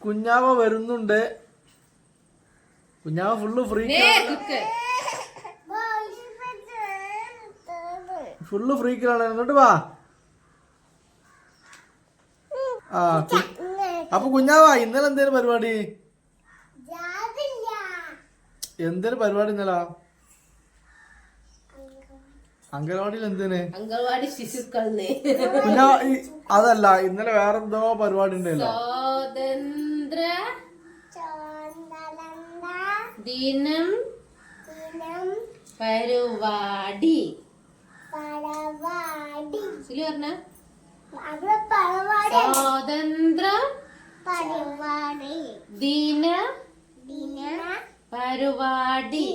കുഞ്ഞാവ വരുന്നുണ്ട്. കുഞ്ഞാവ ഫുള്ള് ഫ്രീക്കിലാണ്. ഇങ്ങോട്ട് വാ. ആ അപ്പൊ കുഞ്ഞാവ ഇന്നലെ എന്തേലും പരിപാടി? എന്തേലും പരിപാടി ഇന്നലെ അംഗൻവാടിയിൽ എന്തേന്? അംഗൻവാടി ശിശുക്കളെ കുഞ്ഞാവ അതല്ല, ഇന്നലെ വേറെന്തോ പരിപാടി ഉണ്ടല്ലോ. സ്വാതന്ത്ര്യ ദിനം പരിപാടി സ്വാതന്ത്ര്യ ദിന പരിപാടി.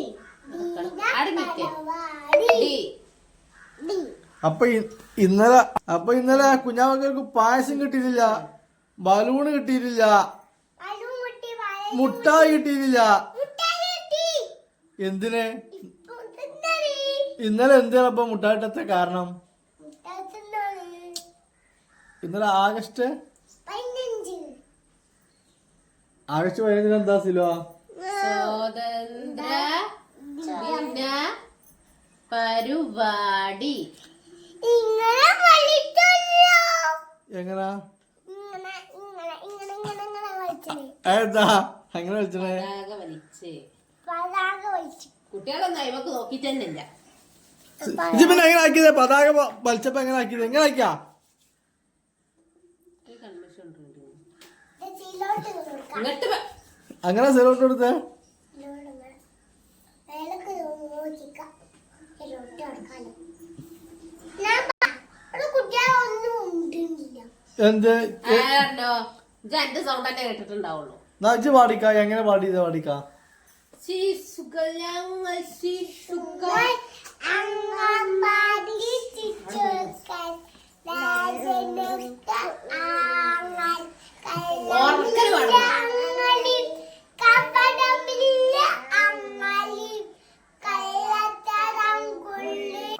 അപ്പൊ ഇന്നലെ കുഞ്ഞാവക്കൾക്ക് പായസം കിട്ടിയിട്ടില്ല, ബലൂണ് കിട്ടിയിട്ടില്ല, മുട്ടായി കിട്ടിയിട്ടില്ല. എന്തിന്? ഇന്നലെ എന്താണ് അപ്പൊ മുട്ടായിട്ടത്തെ കാരണം? ഇന്നലെ ആഗസ്റ്റ് 15 എന്താ സിലോ? സ്വാതന്ത്ര്യ ദിന പരിപാടി. എങ്ങനാ ഏതാ അങ്ങനെ വിളിച്ചേ? കുട്ടികളൊന്നും അയവക്ക് നോക്കിട്ട് തന്നെ ഇല്ല. ഇത് പിന്നെ എങ്ങനെ ആക്കിയത്? പതാക വലിച്ചപ്പോ എങ്ങനെ ആക്കിയത്? എങ്ങനെ ആക്കിയാ? അങ്ങനെ സെലോട്ട് കൊടുത്തേ? എന്ത് എന്റെ സൗണ്ട് തന്നെ കേട്ടിട്ടുണ്ടാവുള്ളൂ. നജ്ജ് പാടിക്ക. എങ്ങനെ പാടിയത്? പാടിക്ക. ശിശുക്കൾ ഞങ്ങൾ ശിശുക്കൾ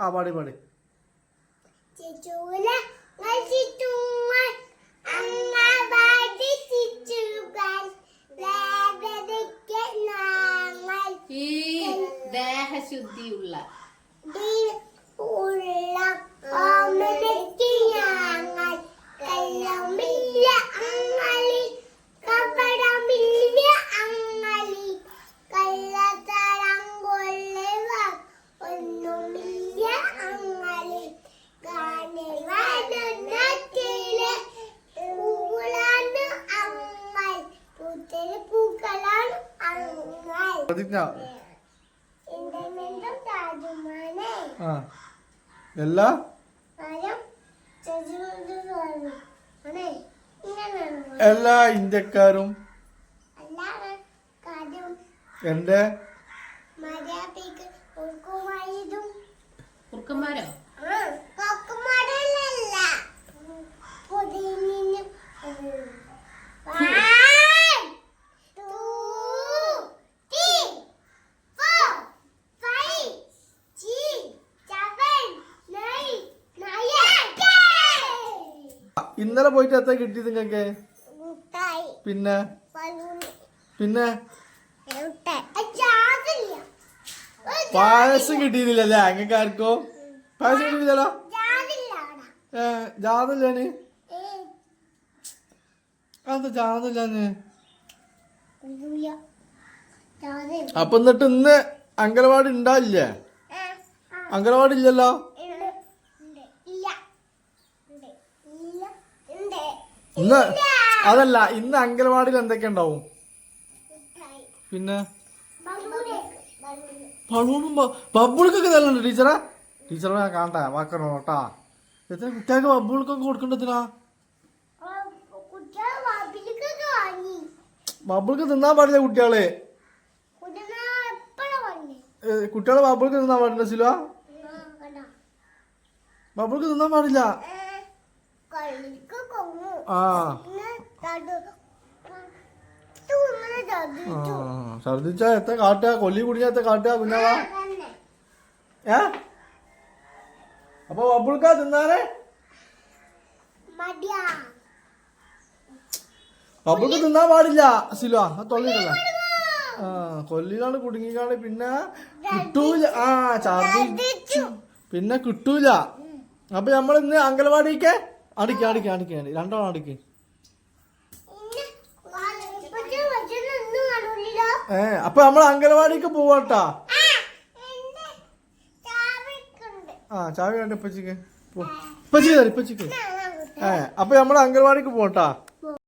ആ പാടി പാടി. ഈ ദേഹശുദ്ധിയുള്ള പ്രതിജ്ഞ. എല്ലാ എല്ലാ ഇന്ത്യക്കാരും എന്റെ കുറുക്കന്മാരോ? ഇന്നലെ പോയിട്ട് എത്ര കിട്ടിയത് നിങ്ങക്ക്? പിന്നെ പിന്നെ പായസം കിട്ടിയില്ലല്ലേ? അങ്ങക്ക് ആർക്കോ പായസം കിട്ടിയില്ലല്ലോ? ജാതില്ലാന്? അതെന്താ ജാതില്ലാന്ന്? അപ്പൊ എന്നിട്ട് ഇന്ന് അംഗനവാടി ഉണ്ടാവില്ലേ? അംഗനവാടി ഇല്ലല്ലോ? ഇന്ന് അതല്ല, ഇന്ന് അംഗനവാടിയിൽ എന്തൊക്കെ ഉണ്ടാവും? പിന്നെ ബബിൾക്കൊക്കെ തരലുണ്ട് ടീച്ചറെ? ടീച്ചറെ ഞാൻ കാണട്ടെ, വാക്കണോ കേട്ടാ. എത്ര കുട്ടികൾക്ക് ബബിൾക്കൊക്കെ കൊടുക്കണ്ടതിനാ? ബബിൾക്ക് തിന്നാൻ പാടില്ല കുട്ടികള്. കുട്ടികളെ ബബിൾക്ക് തിന്നാൻ പാടില്ല സിലോ? ബബിൾക്ക് തിന്നാൻ പാടില്ല. ആ ഛർദിച്ചാ എത്ര കാട്ടുക? കൊല്ലി കുടിച്ചാ എത്ര കാട്ടുക കുഞ്ഞാവാ? അപ്പൊ ബബിൾക്കാ തിന്നാനേ? ബബിൾക്ക് തിന്നാൻ പാടില്ല സിലു തൊള്ളിട്ടല്ല ആ കൊല്ലിലാണ് കുടുങ്ങിക്കാണ് പിന്നെ കിട്ടൂല ആ ഛർദിച്ചു പിന്നെ കിട്ടൂല. അപ്പൊ നമ്മൾ ഇന്ന് അംഗനവാടിക്ക് അടിക്ക് രണ്ടോണം അടിക്ക്. അപ്പൊ നമ്മൾ അംഗനവാടിക്ക് പോവാട്ടാ. ആ ചാവി കണ്ട ഇപ്പച്ചിക്ക് ഇപ്പച്ചിക്ക് അപ്പൊ നമ്മൾ അംഗനവാടിക്ക് പോട്ടാ.